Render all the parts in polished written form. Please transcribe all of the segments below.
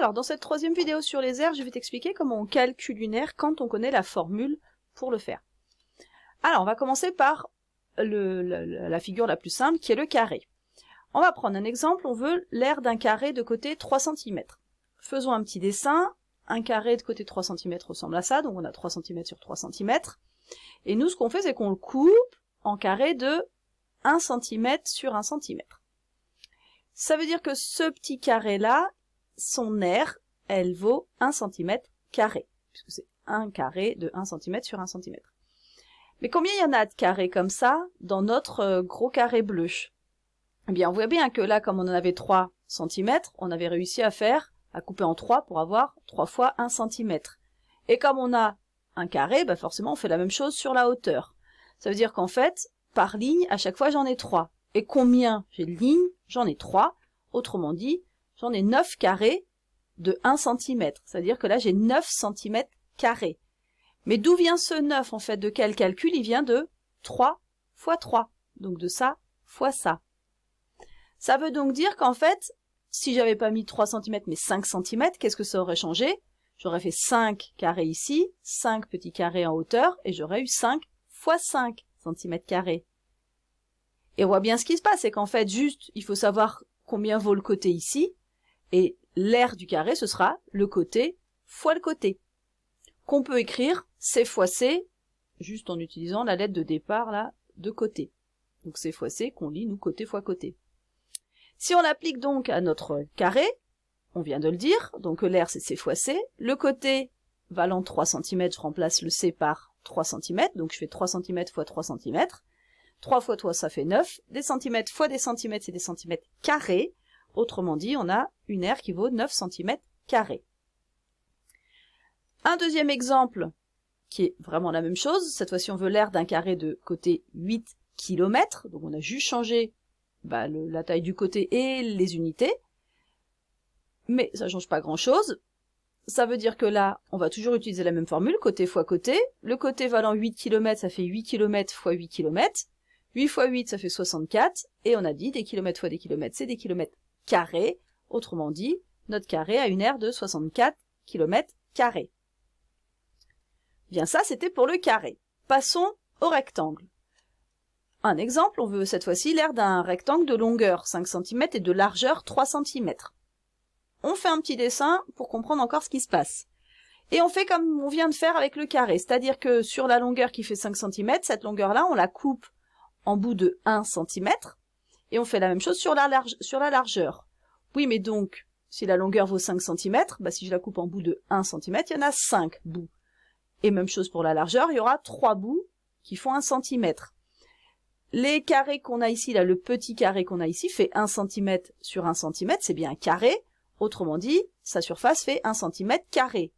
Alors, dans cette troisième vidéo sur les aires, je vais t'expliquer comment on calcule une aire quand on connaît la formule pour le faire. Alors, on va commencer par la figure la plus simple, qui est le carré. On va prendre un exemple, on veut l'aire d'un carré de côté 3 cm. Faisons un petit dessin. Un carré de côté 3 cm ressemble à ça, donc on a 3 cm sur 3 cm. Et nous, ce qu'on fait, c'est qu'on le coupe en carré de 1 cm sur 1 cm. Ça veut dire que ce petit carré-là, son aire, elle vaut 1 cm carré, puisque c'est un carré de 1 cm sur 1 cm. Mais combien il y en a de carrés comme ça dans notre gros carré bleu? Eh bien, on voit bien que là, comme on en avait 3 cm, on avait réussi à couper en 3 pour avoir 3 fois 1 cm. Et comme on a un carré, bah forcément, on fait la même chose sur la hauteur. Ça veut dire qu'en fait, par ligne, à chaque fois, j'en ai 3. Et combien j'ai de lignes? J'en ai 3. Autrement dit, j'en ai 9 carrés de 1 cm. C'est-à-dire que là, j'ai 9 cm carrés. Mais d'où vient ce 9, en fait? De quel calcul? Il vient de 3 fois 3. Donc de ça fois ça. Ça veut donc dire qu'en fait, si j'avais pas mis 3 cm mais 5 cm, qu'est-ce que ça aurait changé? J'aurais fait 5 carrés ici, 5 petits carrés en hauteur, et j'aurais eu 5 fois 5 cm carrés. Et on voit bien ce qui se passe, c'est qu'en fait, juste, il faut savoir combien vaut le côté ici, et l'aire du carré, ce sera le côté fois le côté, qu'on peut écrire C fois C, juste en utilisant la lettre de départ, là, de côté. Donc C fois C, qu'on lit, nous, côté fois côté. Si on l'applique donc à notre carré, on vient de le dire, donc l'aire c'est C fois C, le côté valant 3 cm, je remplace le C par 3 cm, donc je fais 3 cm fois 3 cm, 3 fois 3 ça fait 9, des centimètres fois des centimètres c'est des centimètres carrés, autrement dit on a une aire qui vaut 9 cm carrés. Un deuxième exemple qui est vraiment la même chose, cette fois-ci on veut l'aire d'un carré de côté 8 km, donc on a juste changé la taille du côté et les unités, mais ça change pas grand chose. Ça veut dire que là, on va toujours utiliser la même formule, côté fois côté. Le côté valant 8 km, ça fait 8 km fois 8 km. 8 fois 8, ça fait 64. Et on a dit, des kilomètres fois des kilomètres, c'est des kilomètres carrés. Autrement dit, notre carré a une aire de 64 km carrés. Bien ça, c'était pour le carré. Passons au rectangle. Un exemple, on veut cette fois-ci l'aire d'un rectangle de longueur 5 cm et de largeur 3 cm. On fait un petit dessin pour comprendre encore ce qui se passe. Et on fait comme on vient de faire avec le carré, c'est-à-dire que sur la longueur qui fait 5 cm, cette longueur-là, on la coupe en bout de 1 cm, et on fait la même chose sur la largeur. Oui, mais donc, si la longueur vaut 5 cm, si je la coupe en bout de 1 cm, il y en a 5 bouts. Et même chose pour la largeur, il y aura 3 bouts qui font 1 cm. Les carrés qu'on a ici, là, le petit carré qu'on a ici, fait 1 cm sur 1 cm, c'est bien un carré. Autrement dit, sa surface fait 1 cm carré.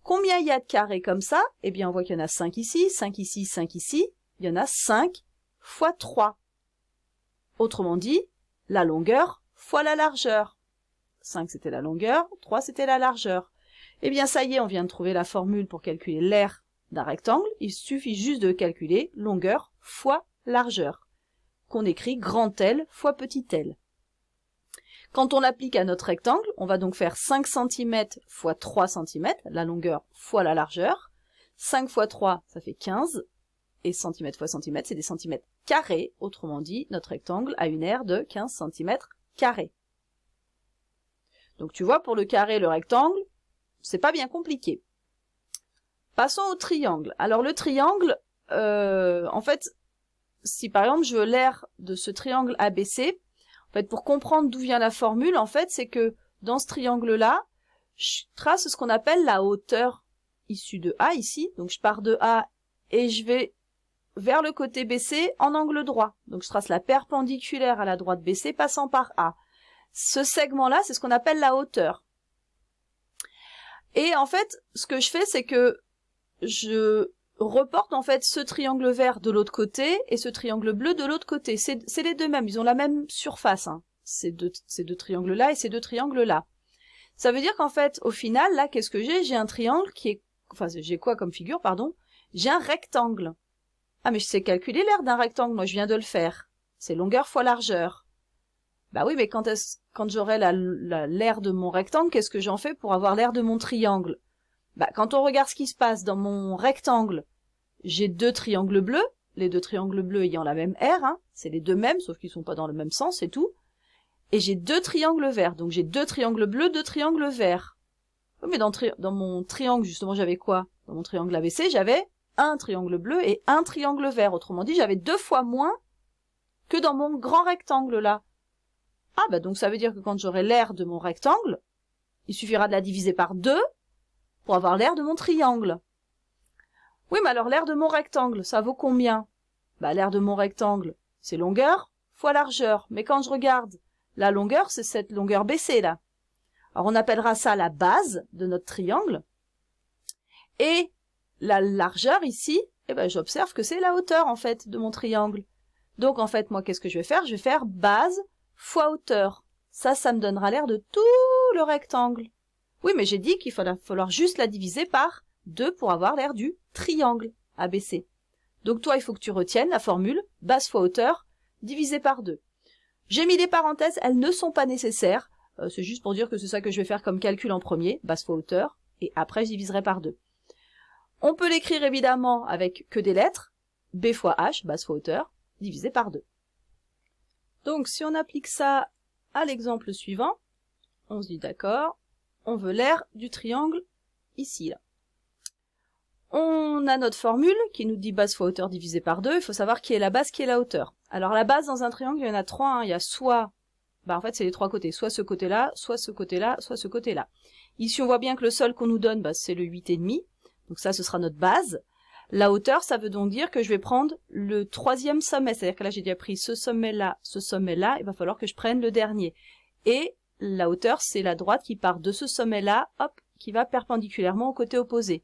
Combien il y a de carrés comme ça? Eh bien, on voit qu'il y en a 5 ici, 5 ici, 5 ici. Il y en a 5 fois 3. Autrement dit, la longueur fois la largeur. 5 c'était la longueur, 3 c'était la largeur. Eh bien, ça y est, on vient de trouver la formule pour calculer l'aire d'un rectangle. Il suffit juste de calculer longueur fois largeur, qu'on écrit grand L fois petit l. Quand on l'applique à notre rectangle, on va donc faire 5 cm fois 3 cm, la longueur fois la largeur. 5 fois 3, ça fait 15, et cm fois cm, c'est des centimètres carrés. Autrement dit, notre rectangle a une aire de 15 cm carrés. Donc tu vois, pour le carré et le rectangle, c'est pas bien compliqué. Passons au triangle. Alors le triangle, en fait, si par exemple je veux l'aire de ce triangle ABC, en fait, pour comprendre d'où vient la formule, en fait, c'est que dans ce triangle-là, je trace ce qu'on appelle la hauteur issue de A ici. Donc je pars de A et je vais vers le côté BC en angle droit. Donc je trace la perpendiculaire à la droite BC passant par A. Ce segment-là, c'est ce qu'on appelle la hauteur. Et en fait, ce que je fais, c'est que je reporte en fait ce triangle vert de l'autre côté et ce triangle bleu de l'autre côté. C'est les deux mêmes, ils ont la même surface, hein. Ces deux triangles-là et ces deux triangles-là. Ça veut dire qu'en fait, au final, là, qu'est-ce que j'ai? J'ai un triangle qui est... Enfin, j'ai quoi comme figure, pardon? J'ai un rectangle. Ah, mais je sais calculer l'aire d'un rectangle, moi je viens de le faire. C'est longueur fois largeur. Bah oui, mais quand quand j'aurai l'aire de mon rectangle, qu'est-ce que j'en fais pour avoir l'aire de mon triangle? Bah, quand on regarde ce qui se passe dans mon rectangle, j'ai deux triangles bleus, les deux triangles bleus ayant la même aire, hein, c'est les deux mêmes, sauf qu'ils sont pas dans le même sens, c'est tout. Et j'ai deux triangles verts, donc j'ai deux triangles bleus, deux triangles verts. Oui, mais dans mon triangle, justement, j'avais quoi? Dans mon triangle ABC, j'avais un triangle bleu et un triangle vert. Autrement dit, j'avais 2 fois moins que dans mon grand rectangle, là. Ah, bah donc ça veut dire que quand j'aurai l'aire de mon rectangle, il suffira de la diviser par 2 pour avoir l'aire de mon triangle. Oui, mais alors l'aire de mon rectangle, ça vaut combien? Bah l'aire de mon rectangle, c'est longueur fois largeur. Mais quand je regarde, la longueur, c'est cette longueur BC, là. Alors on appellera ça la base de notre triangle. Et la largeur ici, eh ben, j'observe que c'est la hauteur, en fait, de mon triangle. Donc, en fait, moi, qu'est-ce que je vais faire? Je vais faire base fois hauteur. Ça me donnera l'aire de tout le rectangle. Oui, mais j'ai dit qu'il va falloir juste la diviser par 2 pour avoir l'aire du triangle ABC. Donc, toi, il faut que tu retiennes la formule base fois hauteur divisé par 2. J'ai mis des parenthèses, elles ne sont pas nécessaires. C'est juste pour dire que c'est ça que je vais faire comme calcul en premier, base fois hauteur, et après, je diviserai par 2. On peut l'écrire évidemment avec que des lettres, b fois h, base fois hauteur, divisé par 2. Donc si on applique ça à l'exemple suivant, on se dit d'accord, on veut l'aire du triangle ici, là. On a notre formule qui nous dit base fois hauteur divisé par 2, il faut savoir qui est la base, qui est la hauteur. Alors la base dans un triangle, il y en a 3, hein. Il y a soit, en fait c'est les 3 côtés, soit ce côté-là, soit ce côté-là, soit ce côté-là. Ici on voit bien que le sol qu'on nous donne, c'est le 8,5. Donc ça, ce sera notre base. La hauteur, ça veut donc dire que je vais prendre le 3e sommet. C'est-à-dire que là, j'ai déjà pris ce sommet-là, il va falloir que je prenne le dernier. Et la hauteur, c'est la droite qui part de ce sommet-là, hop, qui va perpendiculairement au côté opposé.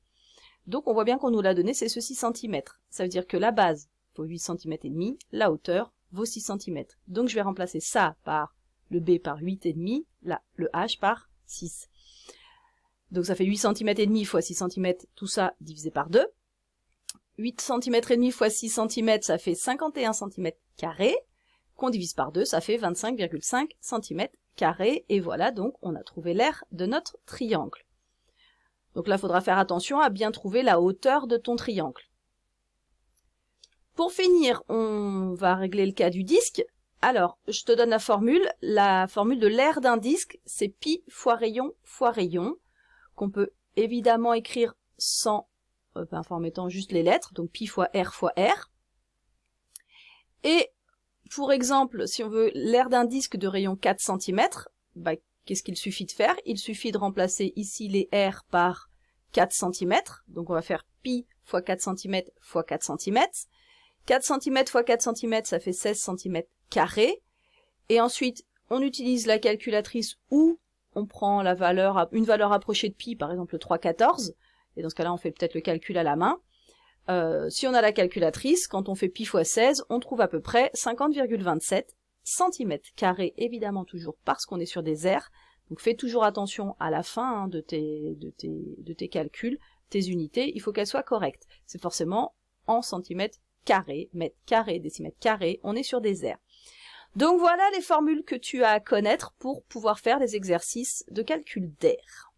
Donc on voit bien qu'on nous l'a donné, c'est ce 6 cm. Ça veut dire que la base vaut 8 cm et demi, la hauteur vaut 6 cm. Donc je vais remplacer ça par le B par 8,5, là, le H par 6. Donc ça fait 8 cm et demi fois 6 cm, tout ça divisé par 2. 8 cm et demi fois 6 cm, ça fait 51 cm carrés. Qu'on divise par 2, ça fait 25,5 cm carrés. Et voilà, donc on a trouvé l'aire de notre triangle. Donc là, il faudra faire attention à bien trouver la hauteur de ton triangle. Pour finir, on va régler le cas du disque. Alors, je te donne la formule de l'aire d'un disque, c'est pi fois rayon, qu'on peut évidemment écrire sans, en mettant juste les lettres, donc pi fois R. Et pour exemple, si on veut l'aire d'un disque de rayon 4 cm, qu'est-ce qu'il suffit de faire? Il suffit de remplacer ici les R par 4 cm, donc on va faire pi fois 4 cm fois 4 cm. 4 cm fois 4 cm, ça fait 16 cm carrés. Et ensuite, on utilise la calculatrice ou on prend une valeur approchée de pi, par exemple 3,14, et dans ce cas-là, on fait peut-être le calcul à la main. Si on a la calculatrice, quand on fait pi fois 16, on trouve à peu près 50,27 cm carrés, évidemment toujours parce qu'on est sur des aires. Donc fais toujours attention à la fin de tes calculs, tes unités, il faut qu'elles soient correctes. C'est forcément en centimètres carrés, mètres carrés, décimètres carrés, on est sur des aires. Donc voilà les formules que tu as à connaître pour pouvoir faire des exercices de calcul d'air.